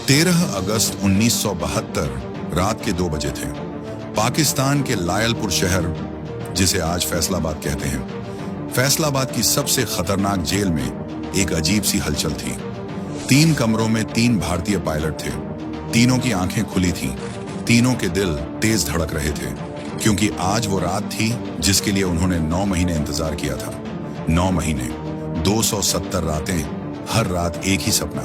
13 अगस्त 1972 रात के 2 बजे थे। पाकिस्तान के लायलपुर शहर, जिसे आज फैसलाबाद कहते हैं, फैसलाबाद की सबसे खतरनाक जेल में एक अजीब सी हलचल थी। 3 कमरों में 3 भारतीय पायलट थे। तीनों की आंखें खुली थीं, तीनों के दिल तेज धड़क रहे थे, क्योंकि आज वो रात थी जिसके लिए उन्होंने 9 महीने इंतजार किया था। 9 महीने, 270 रातें, हर रात एक ही सपना,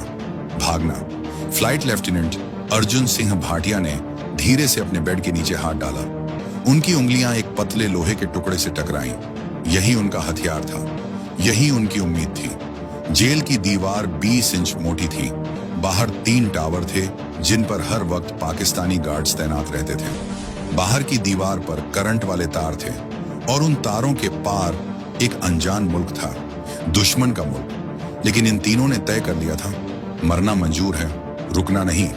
भागना। फ्लाइट लेफ्टिनेंट अर्जुन सिंह भाटिया ने धीरे से अपने बेड के नीचे हाथ डाला। उनकी उंगलियां एक पतले लोहे के टुकड़े से टकराईं। यही उनका हथियार था, यही उनकी उम्मीद थी। जेल की दीवार 20 इंच मोटी थी। बाहर 3 टावर थे जिन पर हर वक्त पाकिस्तानी गार्ड्स तैनात रहते थे। बाहर की दीवार पर करंट वाले तार थे और उन तारों के पार एक अनजान मुल्क था, दुश्मन का मुल्क। लेकिन इन तीनों ने तय कर लिया था, मरना मंजूर है, रुकना नहीं।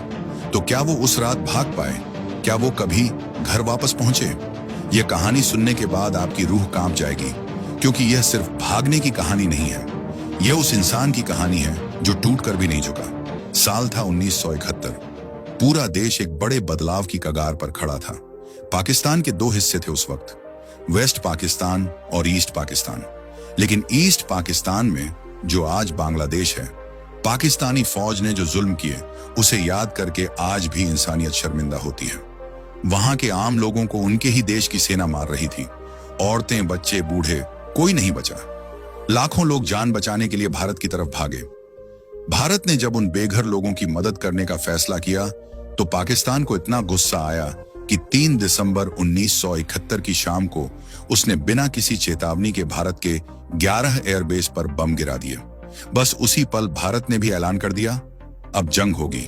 तो क्या वो उस रात भाग पाए? क्या वो कभी घर वापस पहुंचे? यह कहानी सुनने के बाद आपकी रूह कांप जाएगी, क्योंकि यह सिर्फ भागने की कहानी नहीं है। यह उस इंसान की कहानी है जो टूट कर भी नहीं झुका। साल था 1971। पूरा देश एक बड़े बदलाव की कगार पर खड़ा था। पाकिस्तान के 2 हिस्से थे उस वक्त, वेस्ट पाकिस्तान और ईस्ट पाकिस्तान। लेकिन ईस्ट पाकिस्तान में, जो आज बांग्लादेश है, पाकिस्तानी फौज ने जो जुल्म किए उसे याद करके आज भी इंसानियत शर्मिंदा होती है। वहां के आम लोगों को उनके ही देश की सेना मार रही थी। औरतें, बच्चे, बूढ़े, कोई नहीं बचा। लाखों लोग जान बचाने के लिए भारत की तरफ भागे। भारत ने जब उन बेघर लोगों की मदद करने का फैसला किया तो पाकिस्तान को इतना गुस्सा आया कि 3 दिसंबर 1971 की शाम को उसने बिना किसी चेतावनी के भारत के 11 एयरबेस पर बम गिरा दिए। बस उसी पल भारत ने भी ऐलान कर दिया, अब जंग होगी।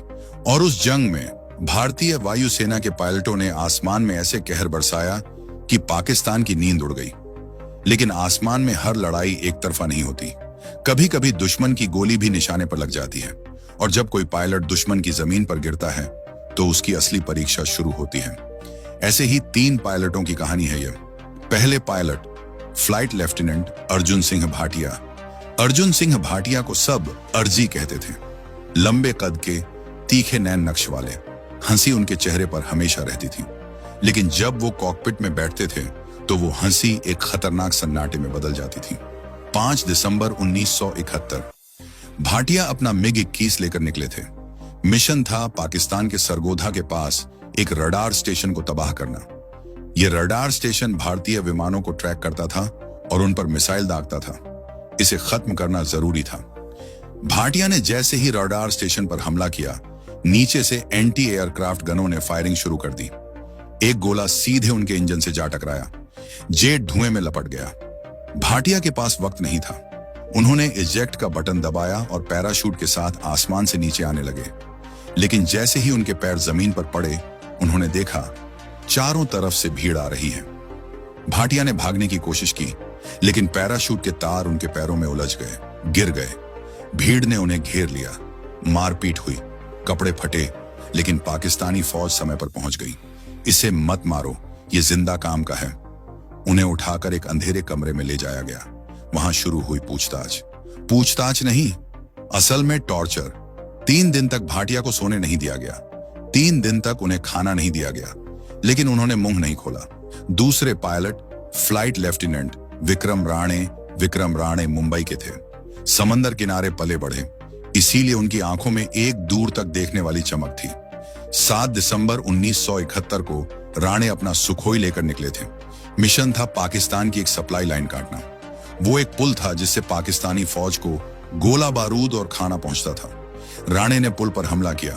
और उस जंग में भारतीय वायुसेना के पायलटों ने आसमान में ऐसे कहर बरसाया कि पाकिस्तान की नींद उड़ गई। लेकिन आसमान में हर लड़ाई एक तरफा नहीं होती। कभी कभी दुश्मन की गोली भी निशाने पर लग जाती है, और जब कोई पायलट दुश्मन की जमीन पर गिरता है तो उसकी असली परीक्षा शुरू होती है। ऐसे ही 3 पायलटों की कहानी है यह। पहले pilot, flight lieutenant Arjun Singh Bhatia. Arjun Singh Bhatia को सब अर्जी कहते थे। लंबे कद के, तीखे नैन नक्श वाले, हंसी उनके चेहरे पर हमेशा रहती थी। लेकिन जब वो कॉकपिट में बैठते थे तो वो हंसी एक खतरनाक सन्नाटे में बदल जाती थी। 5 दिसंबर 1971 भाटिया अपना MiG-21 लेकर निकले थे। मिशन था पाकिस्तान के सरगोधा के पास एक रडार स्टेशन को तबाह करना। यह रडार स्टेशन भारतीय विमानों को ट्रैक करता था और उन पर मिसाइल दागता था। इसे खत्म करना जरूरी था। भाटिया ने जैसे ही रडार स्टेशन पर हमला किया, नीचे से एंटी एयरक्राफ्ट गनों ने फायरिंग शुरू कर दी। एक गोला सीधे उनके इंजन से जा टकराया। जेट धुएं में लपट गया। भाटिया के पास वक्त नहीं था। उन्होंने इजेक्ट का बटन दबाया और पैराशूट के साथ आसमान से नीचे आने लगे। लेकिन जैसे ही उनके पैर जमीन पर पड़े, उन्होंने देखा चारों तरफ से भीड़ आ रही है। भाटिया ने भागने की कोशिश की, लेकिन पैराशूट के तार उनके पैरों में उलझ गए, गिर गए। भीड़ ने उन्हें घेर लिया। मारपीट हुई, कपड़े फटे, लेकिन पाकिस्तानी फौज समय पर पहुंच गई। इसे मत मारो, ये जिंदा काम का है। उन्हें उठाकर एक अंधेरे कमरे में ले जाया गया। वहां शुरू हुई पूछताछ नहीं, असल में टॉर्चर। 3 दिन तक भाटिया को सोने नहीं दिया गया। 3 दिन तक उन्हें खाना नहीं दिया गया, लेकिन उन्होंने मुंह नहीं खोला। दूसरे pilot, flight lieutenant Vikram Rane Mumbai के थे। समंदर किनारे पले बढ़े, इसीलिए उनकी आंखों में एक दूर तक देखने वाली चमक थी। 7 दिसंबर 1971 को राणे अपना सुखोई लेकर निकले थे। मिशन था पाकिस्तान की एक सप्लाई लाइन काटना। वो एक पुल था जिससे पाकिस्तानी फौज को गोला बारूद और खाना पहुंचता था। राणे ने पुल पर हमला किया।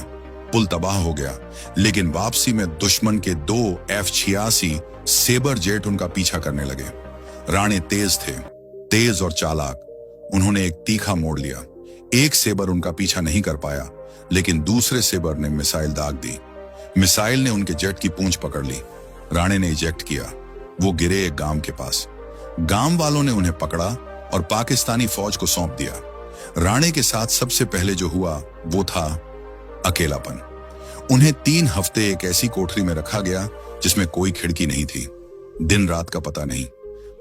पुल तबाह हो गया, लेकिन वापसी में दुश्मन के 2 F-86 सेबर जेट उनका पीछा करने लगे। राणे तेज थे, तेज और चालाक। उन्होंने एक तीखा मोड़ लिया। एक सेबर उनका पीछा नहीं कर पाया, लेकिन दूसरे सेबर ने मिसाइल दाग दी। मिसाइल ने उनके जेट की पूंछ पकड़ ली। राणे ने इजेक्ट किया। वो गिरे एक गांव के पास। गांव वालों ने उन्हें पकड़ा और पाकिस्तानी फौज को सौंप दिया। राणे के साथ सबसे पहले जो हुआ वो था अकेलापन। उन्हें 3 हफ्ते एक ऐसी कोठरी में रखा गया जिसमें कोई खिड़की नहीं थी। दिन रात का पता नहीं,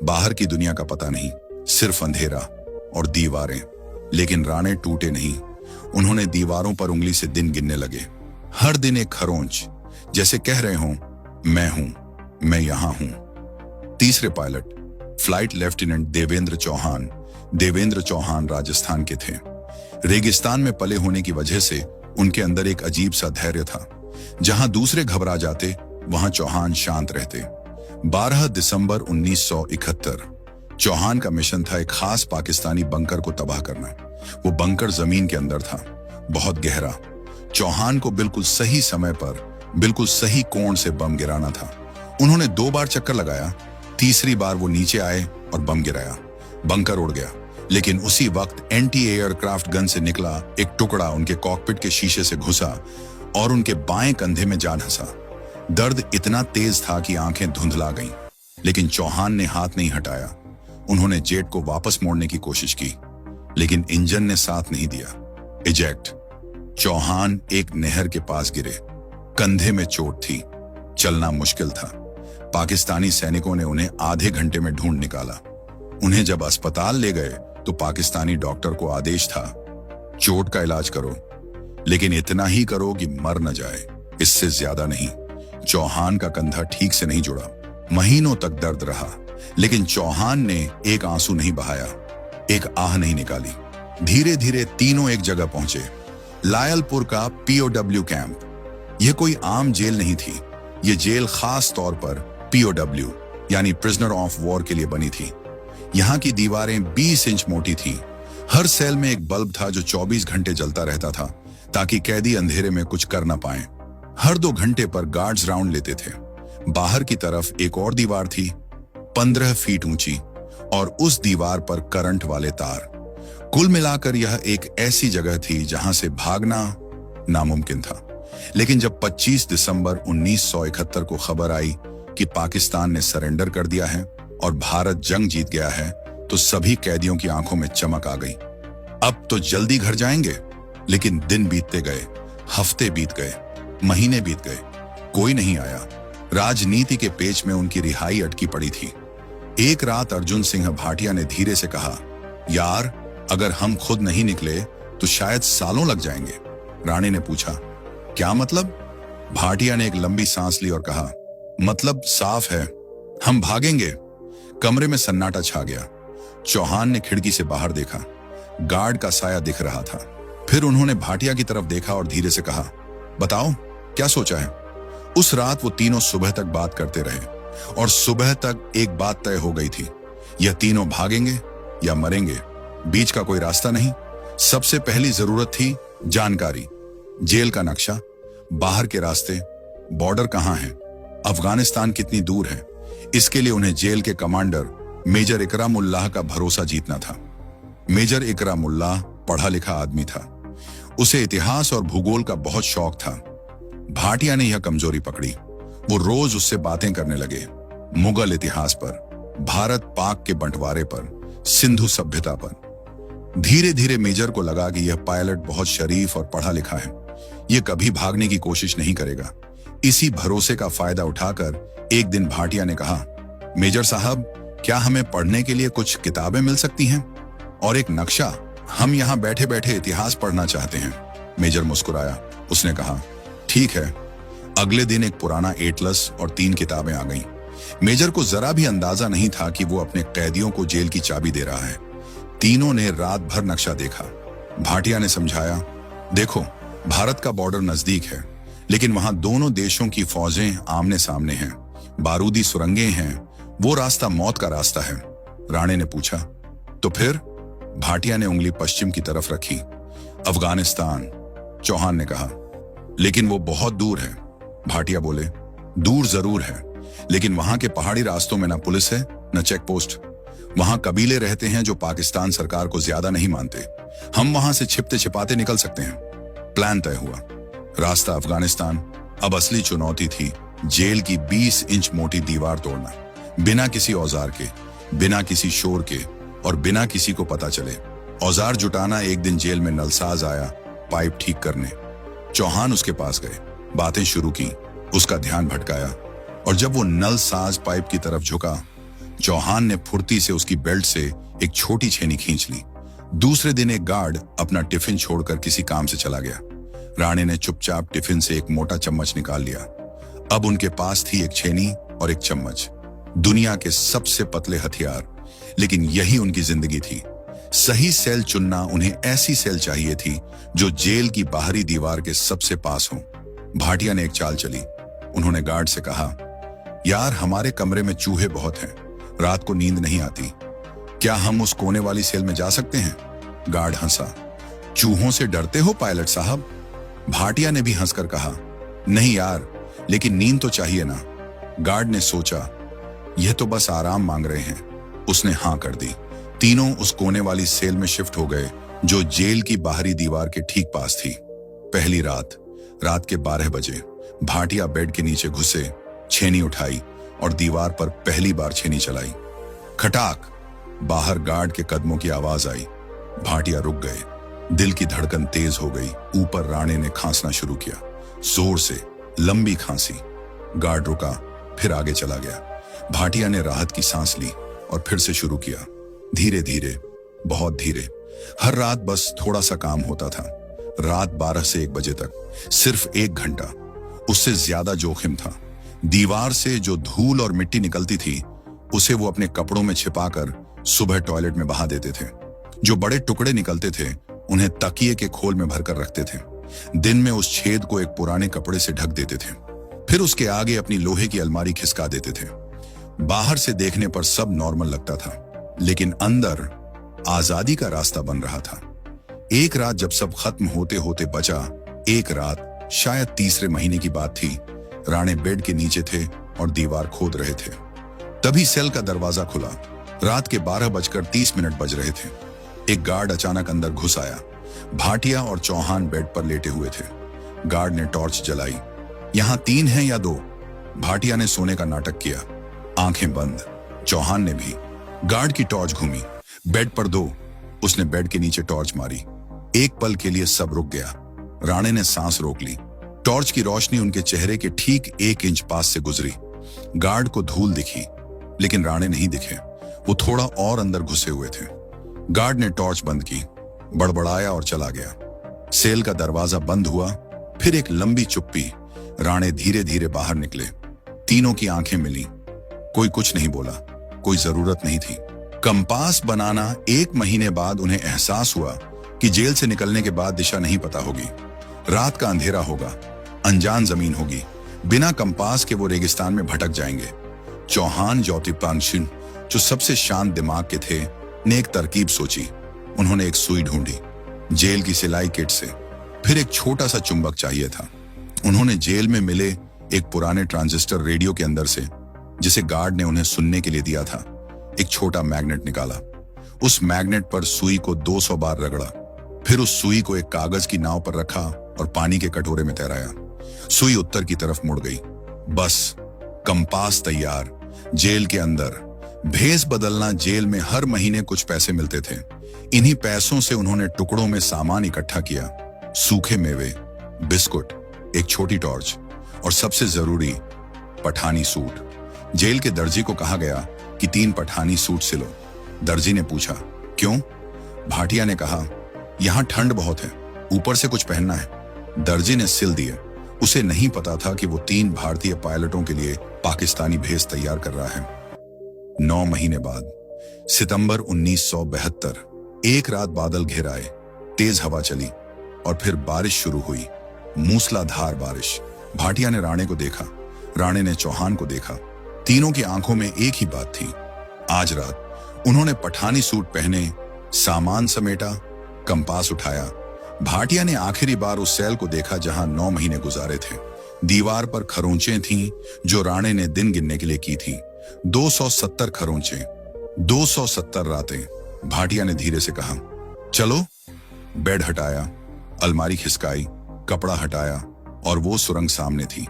बाहर की दुनिया का पता नहीं, सिर्फ अंधेरा और दीवारें। लेकिन राणे टूटे नहीं। उन्होंने दीवारों पर उंगली से दिन गिनने लगे। हर दिन एक खरोंच, जैसे कह रहे हों, मैं हूं, मैं यहां हूं। तीसरे pilot flight lieutenant Devendra Chauhan Rajasthan के थे। रेगिस्तान में पले होने की वजह से उनके अंदर एक अजीब सा धैर्य था। जहां दूसरे घबरा जाते, वहां चौहान शांत रहते। 12 दिसंबर 1971 चौहान का मिशन था एक खास पाकिस्तानी बंकर को तबाह करना। वो बंकर जमीन के अंदर था, बहुत गहरा। चौहान को बिल्कुल सही समय पर, बिल्कुल सही कोण से बम गिराना था। उन्होंने 2 बार चक्कर लगाया। तीसरी बार वो नीचे आए और बम गिराया। बंकर उड़ गया, लेकिन उसी वक्त एंटी एयरक्राफ्ट गन से निकला एक टुकड़ा उनके कॉकपिट के शीशे से घुसा और उनके बाएं कंधे में जा धंसा। दर्द इतना तेज था कि आंखें धुंधला गईं, लेकिन चौहान ने हाथ नहीं हटाया। उन्होंने जेट को वापस मोड़ने की कोशिश की, लेकिन इंजन ने साथ नहीं दिया। इजेक्ट। चौहान एक नहर के पास गिरे। कंधे में चोट थी, चलना मुश्किल था। पाकिस्तानी सैनिकों ने उन्हें आधे घंटे में ढूंढ निकाला। उन्हें जब अस्पताल ले गए तो पाकिस्तानी डॉक्टर को आदेश था, चोट का इलाज करो, लेकिन इतना ही करो कि मर न जाए, इससे ज्यादा नहीं। चौहान का कंधा ठीक से नहीं जुड़ा। महीनों तक दर्द रहा, लेकिन चौहान ने एक आंसू नहीं बहाया, एक आह नहीं निकाली। धीरे धीरे तीनों एक जगह पहुंचे, लायलपुर का POW कैंप। यह कोई आम जेल नहीं थी। यह जेल खास तौर पर POW यानी प्रिजनर ऑफ वॉर के लिए बनी थी। यहाँ की दीवारें 20 इंच मोटी थी। हर सेल में एक बल्ब था जो 24 घंटे जलता रहता था, ताकि कैदी अंधेरे में कुछ कर न पाएं। हर 2 घंटे पर गार्ड्स राउंड लेते थे। बाहर की तरफ एक और दीवार थी, 15 फीट ऊंची, और उस दीवार पर करंट वाले तार। कुल मिलाकर यह एक ऐसी जगह थी जहां से भागना नामुमकिन था। लेकिन जब 25 दिसंबर 1971 को खबर आई कि पाकिस्तान ने सरेंडर कर दिया है और भारत जंग जीत गया है, तो सभी कैदियों की आंखों में चमक आ गई। अब तो जल्दी घर जाएंगे। लेकिन दिन बीतते गए, हफ्ते बीत गए, महीने बीत गए, कोई नहीं आया। राजनीति के पेच में उनकी रिहाई अटकी पड़ी थी। एक रात अर्जुन सिंह भाटिया ने धीरे से कहा, यार, अगर हम खुद नहीं निकले तो शायद सालों लग जाएंगे। राणे ने पूछा, क्या मतलब? भाटिया ने एक लंबी सांस ली और कहा, मतलब साफ है, हम भागेंगे। कमरे में सन्नाटा छा गया। चौहान ने खिड़की से बाहर देखा। गार्ड का साया दिख रहा था। फिर उन्होंने भाटिया की तरफ देखा और धीरे से कहा, बताओ, क्या सोचा है? उस रात वो तीनों सुबह तक बात करते रहे, और सुबह तक एक बात तय हो गई थी, यह तीनों भागेंगे या मरेंगे, बीच का कोई रास्ता नहीं। सबसे पहली जरूरत थी जानकारी। जेल का नक्शा, बाहर के रास्ते, बॉर्डर कहां है, अफगानिस्तान कितनी दूर है। इसके लिए उन्हें जेल के कमांडर मेजर इकराम उल्लाह का भरोसा जीतना था। मेजर इकराम उल्लाह पढ़ा लिखा आदमी था। उसे इतिहास और भूगोल का बहुत शौक था। भाटिया ने यह कमजोरी पकड़ी। वो रोज उससे बातें करने लगे, मुगल इतिहास पर, भारत पाक के बंटवारे पर, सिंधु सभ्यता पर। धीरे धीरे मेजर को लगा कि यह पायलट बहुत शरीफ और पढ़ा लिखा है, यह कभी भागने की कोशिश नहीं करेगा। इसी भरोसे का फायदा उठाकर एक दिन भाटिया ने कहा, मेजर साहब, क्या हमें पढ़ने के लिए कुछ किताबें मिल सकती हैं? और एक नक्शा, हम यहाँ बैठे बैठे इतिहास पढ़ना चाहते हैं। मेजर मुस्कुराया। उसने कहा, ठीक है। अगले दिन एक पुराना एटलस और 3 किताबें आ गईं। मेजर को जरा भी अंदाजा नहीं था कि वो अपने कैदियों को जेल की चाबी दे रहा है। तीनों ने रात भर नक्शा देखा। भाटिया ने समझाया, देखो, भारत का बॉर्डर नजदीक है, लेकिन वहां दोनों देशों की फौजें आमने सामने हैं, बारूदी सुरंगें हैं, वो रास्ता मौत का रास्ता है। राणे ने पूछा, तो फिर? भाटिया ने उंगली पश्चिम की तरफ रखी। अफगानिस्तान। चौहान ने कहा, लेकिन वो बहुत दूर है। भाटिया बोले, दूर जरूर है, लेकिन वहां के पहाड़ी रास्तों में न पुलिस है न चेक पोस्ट। वहां कबीले रहते हैं जो पाकिस्तान सरकार को ज्यादा नहीं मानते। हम वहां से छिपते छिपाते निकल सकते हैं। प्लान तय हुआ। रास्ता अफगानिस्तान। अब असली चुनौती थी जेल की 20 इंच मोटी दीवार तोड़ना, बिना किसी औजार के, बिना किसी शोर के, और बिना किसी को पता चले। औजार जुटाना। एक दिन जेल में नलसाज आया पाइप ठीक करने। चौहान उसके पास गए, बातें शुरू की, उसका ध्यान भटकाया, और जब वो नलसाज पाइप की तरफ झुका, चौहान ने फुर्ती से उसकी बेल्ट से एक छोटी छेनी खींच ली। दूसरे दिन एक गार्ड अपना टिफिन छोड़कर किसी काम से चला गया। राणे ने चुपचाप टिफिन से एक मोटा चम्मच निकाल लिया। अब उनके पास थी एक छेनी और एक चम्मच, दुनिया के सबसे पतले हथियार, लेकिन यही उनकी जिंदगी थी। सही सेल चुनना, उन्हें ऐसी सेल चाहिए थी जो जेल की बाहरी दीवार के सबसे पास हो। भाटिया ने एक चाल चली। उन्होंने गार्ड से कहा, यार हमारे कमरे में चूहे बहुत हैं, रात को नींद नहीं आती, क्या हम उस कोने वाली सेल में जा सकते हैं? गार्ड हंसा। चूहों से डरते हो पायलट साहब? भाटिया ने भी हंसकर कहा, नहीं यार, लेकिन नींद तो चाहिए ना। गार्ड ने सोचा, यह तो बस आराम मांग रहे हैं। उसने हां कर दी। तीनों उस कोने वाली सेल में शिफ्ट हो गए जो जेल की बाहरी दीवार के ठीक पास थी। पहली रात के 12 बजे भाटिया बेड के नीचे घुसे, छेनी उठाई और दीवार पर पहली बार छेनी चलाई। खटाक! बाहर गार्ड के कदमों की आवाज आई। भाटिया रुक गए। दिल की धड़कन तेज हो गई। ऊपर राणे ने खांसना शुरू किया, जोर से, लंबी खांसी। गार्ड रुका, फिर आगे चला गया। भाटिया ने राहत की सांस ली और फिर से शुरू किया, धीरे धीरे, बहुत धीरे। हर रात बस थोड़ा सा काम होता था। रात 12 से 1 बजे तक, सिर्फ 1 घंटा। उससे ज्यादा जोखिम था। दीवार से जो धूल और मिट्टी निकलती थी, उसे वो अपने कपड़ों में छिपाकर सुबह टॉयलेट में बहा देते थे। जो बड़े टुकड़े निकलते थे, उन्हें तकिए के खोल में भरकर रखते थे। दिन में उस छेद को एक पुराने कपड़े से ढक देते थे, फिर उसके आगे अपनी लोहे की अलमारी खिसका देते थे। बाहर से देखने पर सब नॉर्मल लगता था, लेकिन अंदर आजादी का रास्ता बन रहा था। एक रात जब सब खत्म होते होते बचा, एक रात शायद तीसरे महीने की बात थी। राणे बेड के नीचे थे और दीवार खोद रहे थे। तभी सेल का दरवाजा खुला। रात के 12:30 बज रहे थे। एक गार्ड अचानक अंदर घुस आया। भाटिया और चौहान बेड पर लेटे हुए थे। गार्ड ने टॉर्च जलाई। यहां 3 हैं या 2? भाटिया ने सोने का नाटक किया, आंखें बंद। चौहान ने भी। गार्ड की टॉर्च घूमी। बेड पर 2। उसने बेड के नीचे टॉर्च मारी। एक पल के लिए सब रुक गया। राणे ने सांस रोक ली। टॉर्च की रोशनी उनके चेहरे के ठीक 1 इंच पास से गुजरी। गार्ड को धूल दिखी, लेकिन राणे नहीं दिखे। वो थोड़ा और अंदर घुसे हुए थे। गार्ड ने टॉर्च बंद की, बड़बड़ाया और चला गया। सेल का दरवाजा बंद हुआ। फिर एक लंबी चुप्पी। राणे धीरे धीरे बाहर निकले। तीनों की आंखें मिली। कोई कुछ नहीं बोला, कोई जरूरत नहीं थी। कंपास बनाना 1 महीने बाद उन्हें एहसास हुआ कि जेल से निकलने के बाद दिशा नहीं पता होगी। रात का अंधेरा होगा, अनजान जमीन होगी। बिना कंपास के वो रेगिस्तान में भटक जाएंगे। चौहान ज्योतिपांशिन, जो सबसे शांत दिमाग के थे, ने एक तरकीब सोची। उन्होंने एक सुई ढूंढी, जेल की सिलाई किट से। फिर एक छोटा सा चुंबक चाहिए था। उन्होंने जेल में मिले एक पुराने ट्रांजिस्टर रेडियो के अंदर से, जिसे गार्ड ने उन्हें सुनने के लिए दिया था, एक छोटा मैग्नेट निकाला। उस मैग्नेट पर सुई को 200 बार रगड़ा। फिर उस सुई को एक कागज की नाव पर रखा और पानी के कटोरे में तैराया। सुई उत्तर की तरफ मुड़ गई। बस, कंपास तैयार। जेल के अंदर भेस बदलना। जेल में हर महीने कुछ पैसे मिलते थे। इन्हीं पैसों से उन्होंने टुकड़ों में सामान इकट्ठा किया, सूखे मेवे, बिस्कुट, एक छोटी टॉर्च और सबसे जरूरी, पठानी सूट। जेल के दर्जी को कहा गया कि 3 पठानी सूट सिलो। दर्जी ने पूछा, क्यों? भाटिया ने कहा, यहां ठंड बहुत है, ऊपर से कुछ पहनना है। दर्जी ने सिल दिए। उसे नहीं पता था कि वो 3 भारतीय पायलटों के लिए पाकिस्तानी भेस तैयार कर रहा है। 9 महीने बाद, सितंबर 1972, एक रात बादल घिर आए, तेज हवा चली और फिर बारिश शुरू हुई, मूसलाधार बारिश। भाटिया ने राणे को देखा, राणे ने चौहान को देखा। तीनों की आंखों में एक ही बात थी। आज रात उन्होंने पठानी सूट पहने, सामान समेटा, कंपास उठाया। भाटिया ने आखिरी बार उस सेल को देखा जहां 9 महीने गुजारे थे। दीवार पर खरोंचें थीं जो राणे ने दिन गिनने के लिए की थी। 270 खरोंचें, 270 रातें। भाटिया ने धीरे से कहा, चलो। बेड हटाया, अलमारी खिसकाई, कपड़ा हटाया और वो सुरंग सामने थी।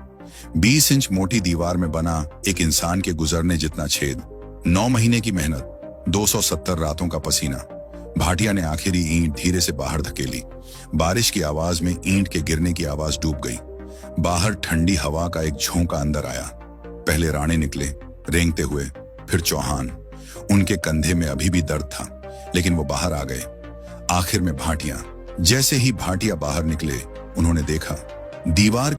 20 इंच मोटी दीवार में बना एक इंसान के गुजरने जितना छेद। 9 महीने की मेहनत, 270 रातों का पसीना। भाटिया ने आखिरी ईंट धीरे से बाहर धकेली। बारिश की आवाज में ईंट के गिरने की आवाज डूब गई। बाहर ठंडी हवा का एक झोंका अंदर आया। पहले राणे निकले, रेंगते हुए, फिर चौहान। उनके कंधे में अभी भी दर्द था, लेकिन वो बाहर आ गए। आखिर में भाटिया। जैसे ही भाटिया बाहर निकले, उन्होंने देखा दीवार